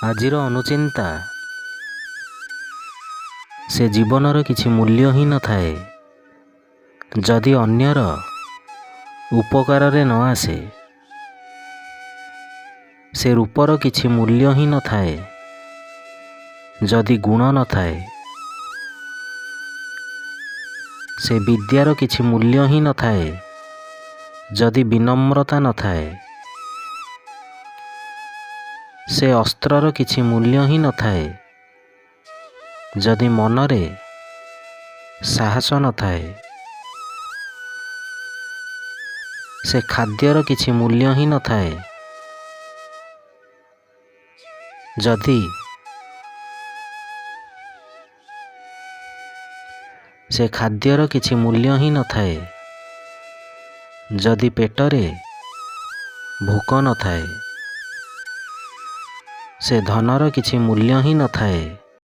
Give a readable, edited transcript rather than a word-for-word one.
ଆଜିର ଅନୁଚିନ୍ତା ସେ ଜୀବନର କିଛି ମୂଲ୍ୟ ହିଁ ନଥାଏ। ଯଦି ଅନ୍ୟର ଉପକାରରେ ନ ଆସେ ସେ ରୂପର କିଛି ମୂଲ୍ୟ ହିଁ ନଥାଏ। ଯଦି ଗୁଣ ନଥାଏ ସେ ବିଦ୍ୟାର କିଛି ମୂଲ୍ୟ ହିଁ ନଥାଏ। ଯଦି ବିନମ୍ରତା ନଥାଏ ସେ ଅସ୍ତ୍ରର କିଛି ମୂଲ୍ୟ ହିଁ ନଥାଏ। ଯଦି ମନରେ ସାହସ ନଥାଏ ସେ ଖାଦ୍ୟର କିଛି ମୂଲ୍ୟ ହିଁ ନଥାଏ। ଯଦି ସେ ଖାଦ୍ୟର କିଛି ମୂଲ୍ୟ ହିଁ ନଥାଏ। ଯଦି ପେଟରେ ଭୋକ ନଥାଏ ସେ ଧନର କିଛି ମୂଲ୍ୟ ହିଁ ନଥାଏ।